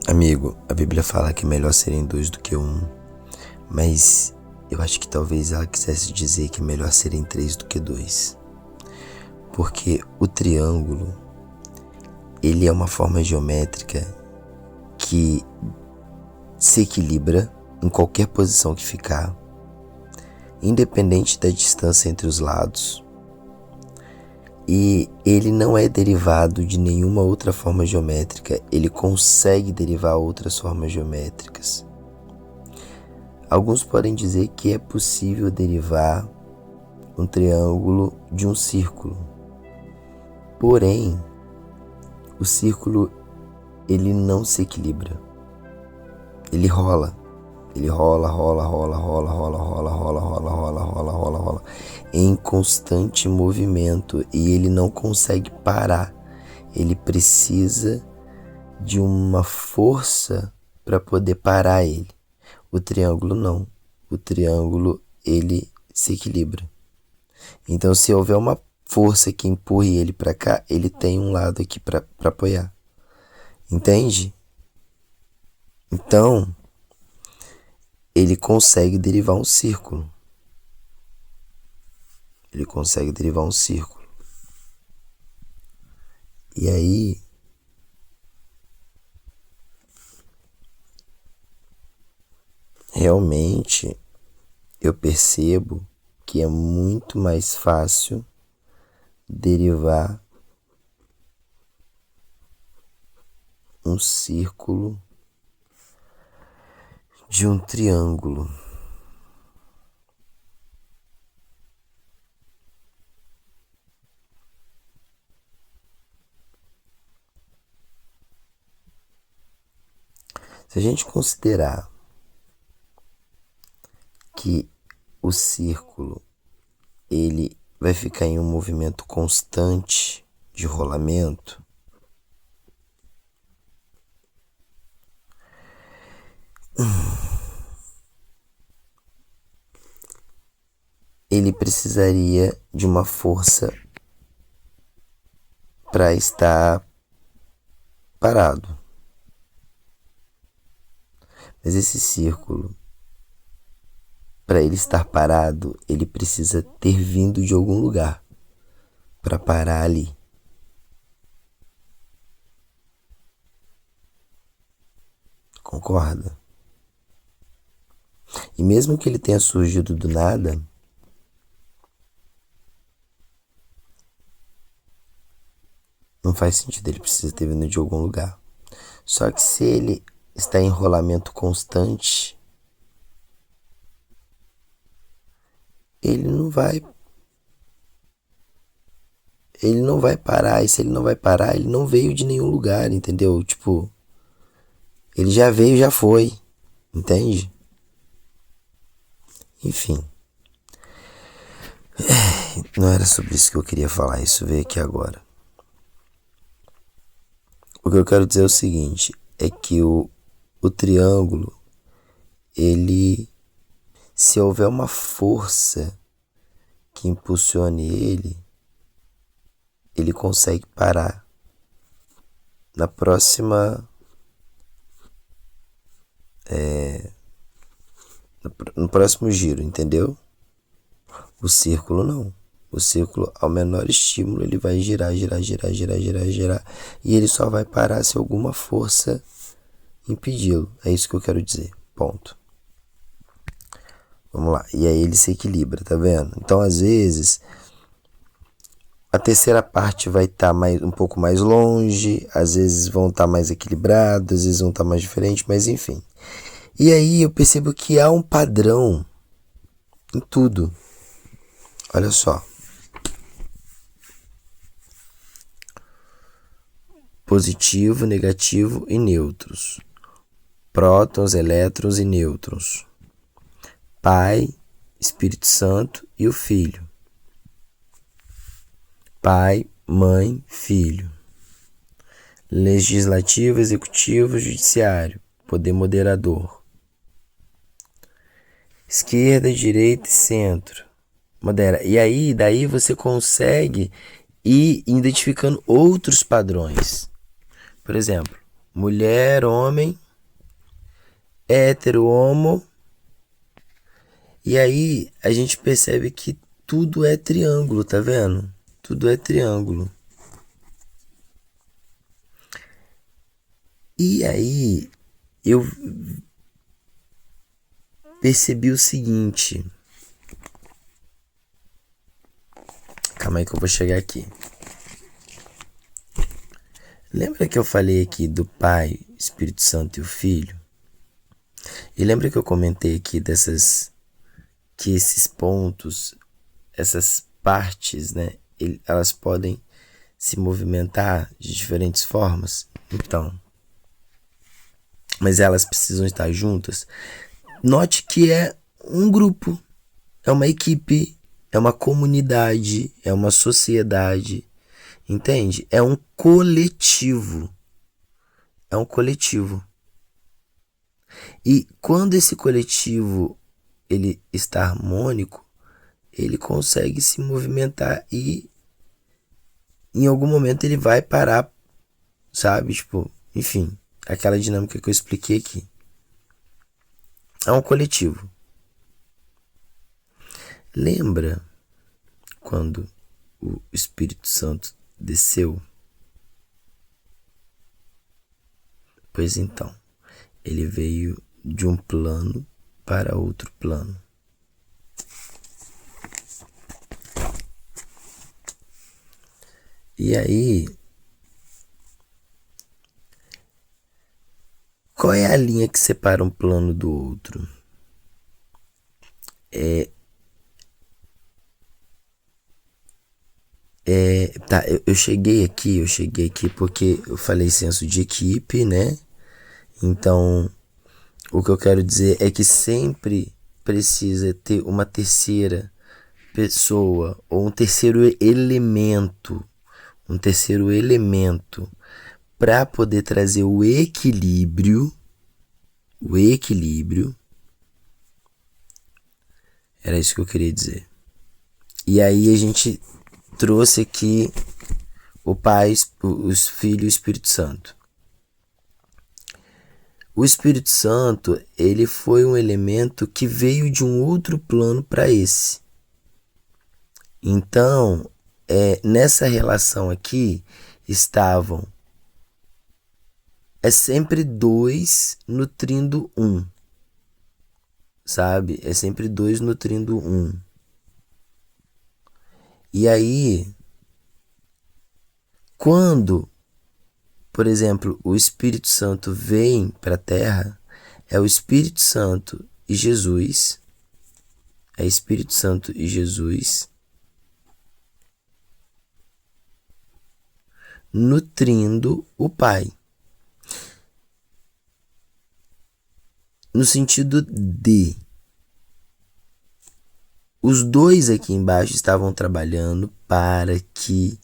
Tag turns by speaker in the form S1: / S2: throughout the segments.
S1: Amigo, a Bíblia fala que é melhor serem dois do que um, mas eu acho que talvez ela quisesse dizer que é melhor serem três do que dois. Porque o triângulo, ele é uma forma geométrica que se equilibra em qualquer posição que ficar, independente da distância entre os lados. E ele não é derivado de nenhuma outra forma geométrica, ele consegue derivar outras formas geométricas. Alguns podem dizer que é possível derivar um triângulo de um círculo. Porém, o círculo ele não se equilibra. Ele rola. Ele rola em constante movimento e ele não consegue parar. Ele precisa de uma força para poder parar ele. O triângulo não. O triângulo ele se equilibra. Então, se houver uma força que empurre ele para cá, ele tem um lado aqui para apoiar. Entende? Então, ele consegue derivar um círculo. Ele consegue derivar um círculo. E aí, realmente, eu percebo que é muito mais fácil derivar um círculo de um triângulo. Se a gente considerar que o círculo ele vai ficar em um movimento constante de rolamento, ele precisaria de uma força para estar parado. Mas esse círculo, para ele estar parado, ele precisa ter vindo de algum lugar para parar ali. Concorda? E mesmo que ele tenha surgido do nada, não faz sentido, ele precisa ter vindo de algum lugar. Só que se ele está em rolamento constante, ele não vai parar. E se ele não vai parar, ele não veio de nenhum lugar, entendeu? Tipo, ele já veio, já foi, entende? Enfim, não era sobre isso que eu queria falar, isso veio aqui agora. O que eu quero dizer é o seguinte, é que o triângulo, ele, se houver uma força que impulsione ele consegue parar na próxima, no próximo giro, entendeu? O círculo não. O círculo, ao menor estímulo, ele vai girar, e ele só vai parar se alguma força impedi-lo. É isso que eu quero dizer. Ponto. Vamos lá. E aí ele se equilibra, tá vendo? Então, às vezes, a terceira parte vai estar um pouco mais longe, às vezes vão estar mais equilibrados, às vezes vão estar mais diferentes, mas enfim. E aí eu percebo que há um padrão em tudo. Olha só. Positivo, negativo e nêutrons. Prótons, elétrons e nêutrons. Pai, Espírito Santo e o Filho. Pai, Mãe, Filho. Legislativo, Executivo, Judiciário. Poder moderador. Esquerda, direita e centro. Modera. E aí, daí você consegue ir identificando outros padrões. Por exemplo, mulher, homem, hétero, homo. E aí a gente percebe que tudo é triângulo, tá vendo? Tudo é triângulo. E aí eu percebi o seguinte. Calma aí que eu vou chegar aqui. Lembra que eu falei aqui do Pai, Espírito Santo e o Filho? E lembra que eu comentei aqui que esses pontos, essas partes, né, elas podem se movimentar de diferentes formas? Então, mas elas precisam estar juntas. Note que é um grupo, é uma equipe, é uma comunidade, é uma sociedade, entende? É um coletivo. É um coletivo. E quando esse coletivo ele está harmônico, ele consegue se movimentar e em algum momento ele vai parar, sabe? Tipo, enfim, aquela dinâmica que eu expliquei aqui. É um coletivo. Lembra quando o Espírito Santo desceu? Pois então, ele veio de um plano para outro plano. E aí, qual é a linha que separa um plano do outro? Tá, eu cheguei aqui porque eu falei senso de equipe, né? Então, o que eu quero dizer é que sempre precisa ter uma terceira pessoa ou um terceiro elemento para poder trazer o equilíbrio. Era isso que eu queria dizer. E aí a gente trouxe aqui o Pai, os Filhos e o Espírito Santo. O Espírito Santo, ele foi um elemento que veio de um outro plano para esse. Então, nessa relação aqui, estavam sempre dois nutrindo um, sabe? É sempre dois nutrindo um. E aí, quando, por exemplo, o Espírito Santo vem para a Terra, é o Espírito Santo e Jesus, nutrindo o Pai. No sentido de os dois aqui embaixo estavam trabalhando para que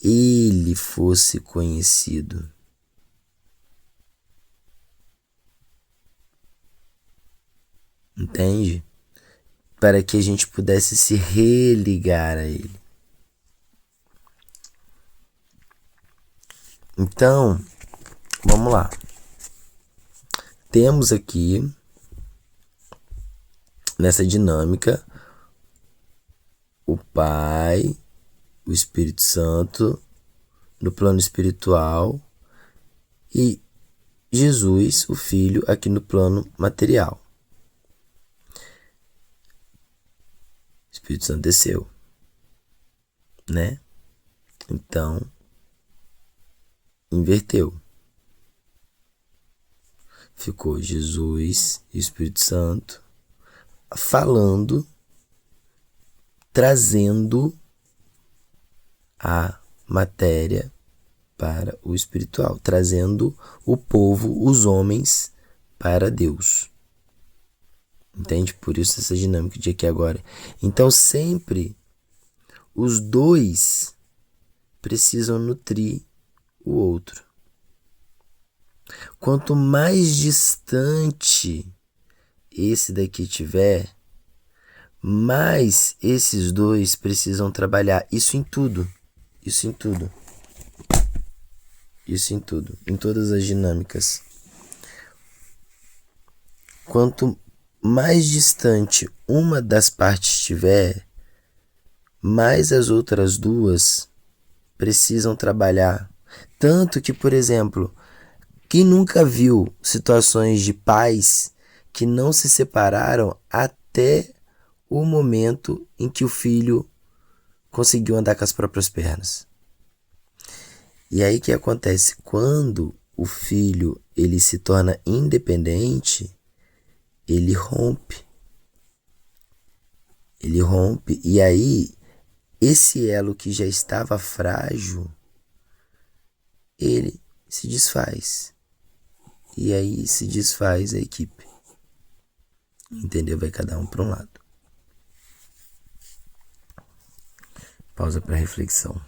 S1: ele fosse conhecido. Entende? Para que a gente pudesse se religar a ele. Então, vamos lá. Temos aqui, nessa dinâmica, o Pai, o Espírito Santo, no plano espiritual, e Jesus, o Filho, aqui no plano material. O Espírito Santo desceu, né? Então, inverteu. Ficou Jesus e o Espírito Santo falando, trazendo a matéria para o espiritual, trazendo o povo, os homens, para Deus. Entende? Por isso essa dinâmica de aqui agora. Então sempre os dois precisam nutrir o outro. Quanto mais distante esse daqui tiver, mais esses dois precisam trabalhar. Isso em tudo. Isso em tudo, em todas as dinâmicas. Quanto mais distante uma das partes estiver, mais as outras duas precisam trabalhar. Tanto que, por exemplo, quem nunca viu situações de pais que não se separaram até o momento em que o filho conseguiu andar com as próprias pernas? E aí o que acontece? Quando o filho ele se torna independente, ele rompe. Ele rompe e aí esse elo que já estava frágil, ele se desfaz. E aí se desfaz a equipe. Entendeu? Vai cada um para um lado. Pausa para reflexão.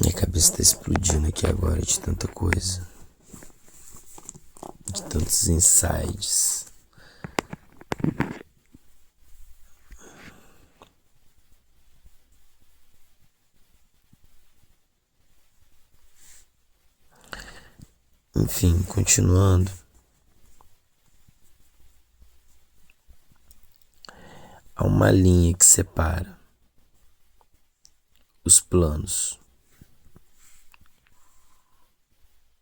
S1: Minha cabeça está explodindo aqui agora de tanta coisa. De tantos insights. Enfim, continuando. Há uma linha que separa os planos.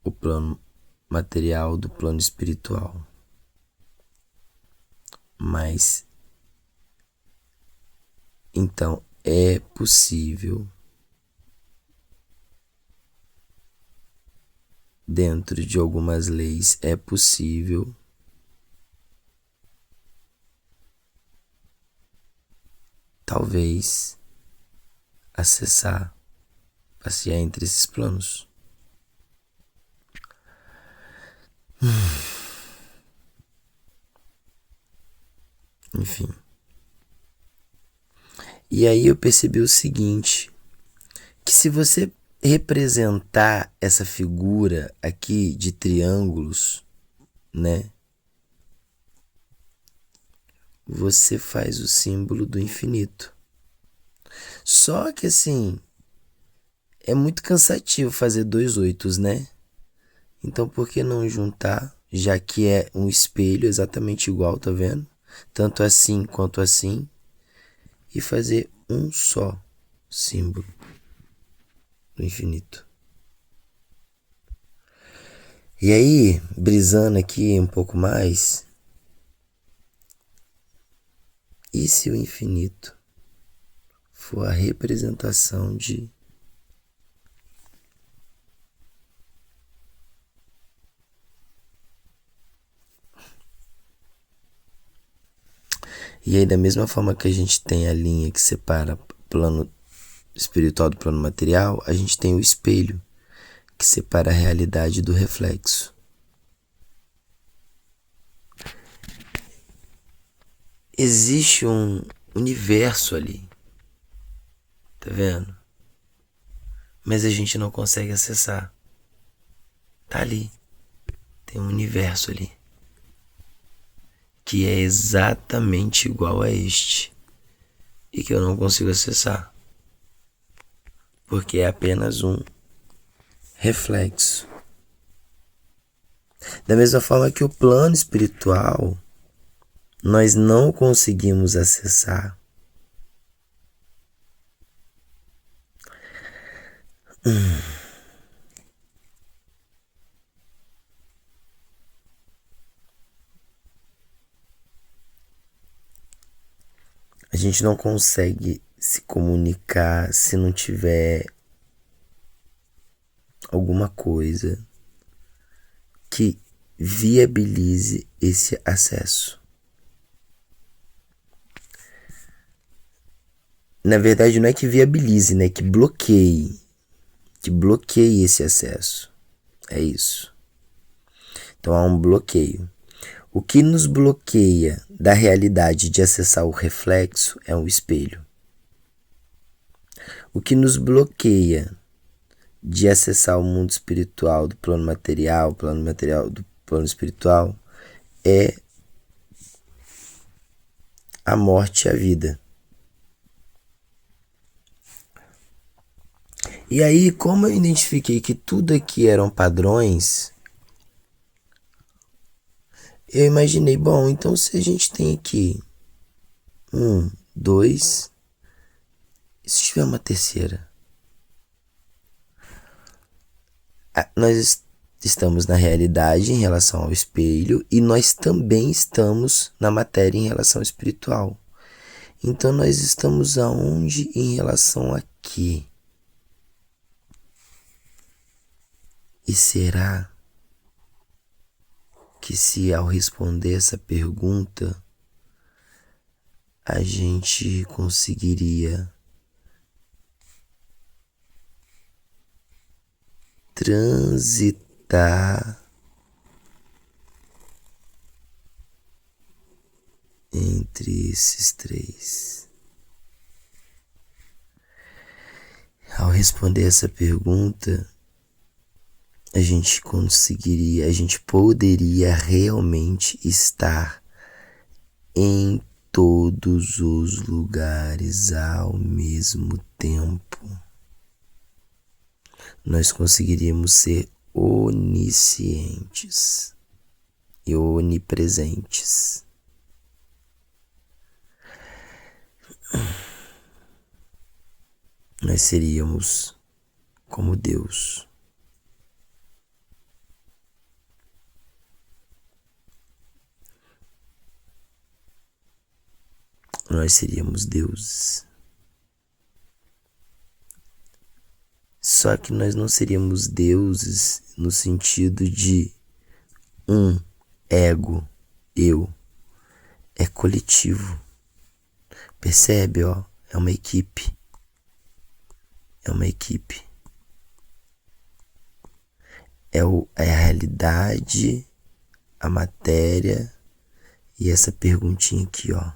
S1: O plano material do plano espiritual. Mas então é possível, dentro de algumas leis, é possível talvez acessar, passear entre esses planos. Enfim. E aí eu percebi o seguinte, que se você representar essa figura aqui de triângulos, né? Você faz o símbolo do infinito. Só que assim, é muito cansativo fazer 2 oitos, né? Então por que não juntar, já que é um espelho exatamente igual, tá vendo? Tanto assim quanto assim, e fazer um só símbolo do infinito. E aí, brisando aqui um pouco mais, e se o infinito for a representação de E aí, da mesma forma que a gente tem a linha que separa o plano espiritual do plano material, a gente tem o espelho que separa a realidade do reflexo. Existe um universo ali, tá vendo? Mas a gente não consegue acessar. Tá ali. Tem um universo ali que é exatamente igual a este e que eu não consigo acessar, porque é apenas um reflexo. Da mesma forma que o plano espiritual nós não conseguimos acessar. A gente não consegue se comunicar se não tiver alguma coisa que viabilize esse acesso. Na verdade, não é que viabilize, né? Que bloqueie esse acesso. É isso. Então há um bloqueio. O que nos bloqueia da realidade de acessar o reflexo é um espelho. O que nos bloqueia de acessar o mundo espiritual do plano material do plano espiritual, é a morte e a vida. E aí, como eu identifiquei que tudo aqui eram padrões, eu imaginei, bom, então se a gente tem aqui 2, e se tiver uma terceira? Nós estamos na realidade em relação ao espelho e nós também estamos na matéria em relação ao espiritual. Então nós estamos aonde em relação a quê? E será que se ao responder essa pergunta a gente conseguiria transitar entre esses três? Ao responder essa pergunta, a gente poderia realmente estar em todos os lugares ao mesmo tempo. Nós conseguiríamos ser oniscientes e onipresentes. Nós seríamos como Deus. Nós seríamos deuses. Só que nós não seríamos deuses no sentido de ego, eu. É coletivo. Percebe, ó? É uma equipe. É uma equipe. É a realidade, a matéria e essa perguntinha aqui, ó.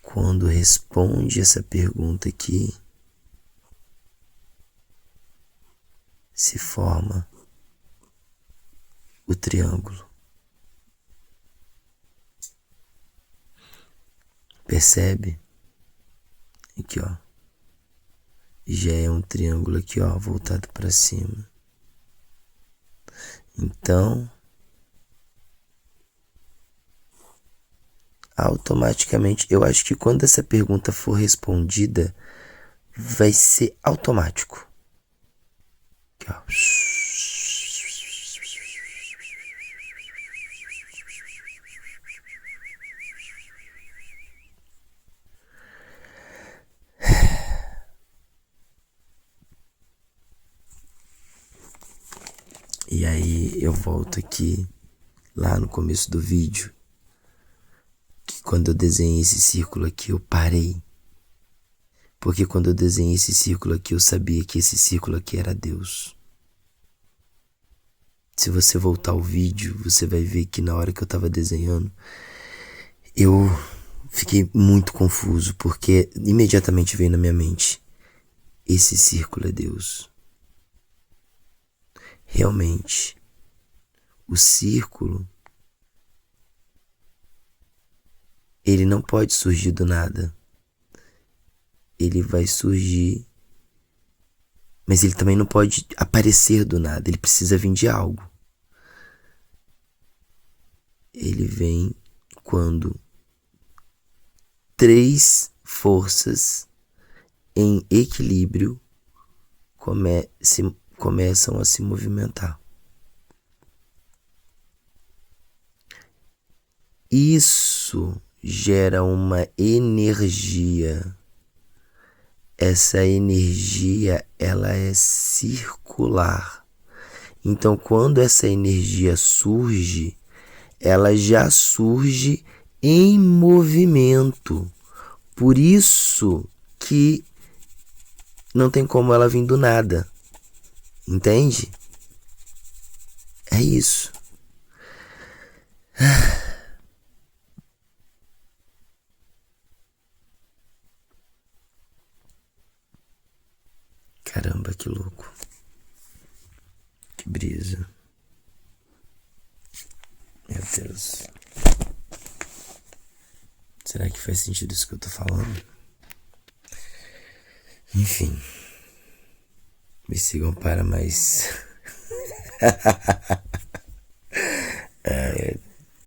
S1: Quando responde essa pergunta aqui, se forma o triângulo. Percebe? Aqui, ó. Já é um triângulo aqui, ó, voltado para cima. Então, automaticamente, eu acho que quando essa pergunta for respondida, vai ser automático. Aqui, ó. E aí eu volto aqui, lá no começo do vídeo, que quando eu desenhei esse círculo aqui eu parei. Porque quando eu desenhei esse círculo aqui eu sabia que esse círculo aqui era Deus. Se você voltar ao vídeo, você vai ver que na hora que eu tava desenhando, eu fiquei muito confuso, porque imediatamente veio na minha mente, esse círculo é Deus. Realmente, o círculo, ele não pode surgir do nada. Ele vai surgir, mas ele também não pode aparecer do nada, ele precisa vir de algo. Ele vem quando 3 forças em equilíbrio começam a se movimentar. Isso gera uma energia. Essa energia, ela é circular. Então, quando essa energia surge, ela já surge em movimento. Por isso que não tem como ela vir do nada. Entende? É isso. Caramba, que louco. Que brisa. Meu Deus. Será que faz sentido isso que eu tô falando? Enfim. Me sigam para mais.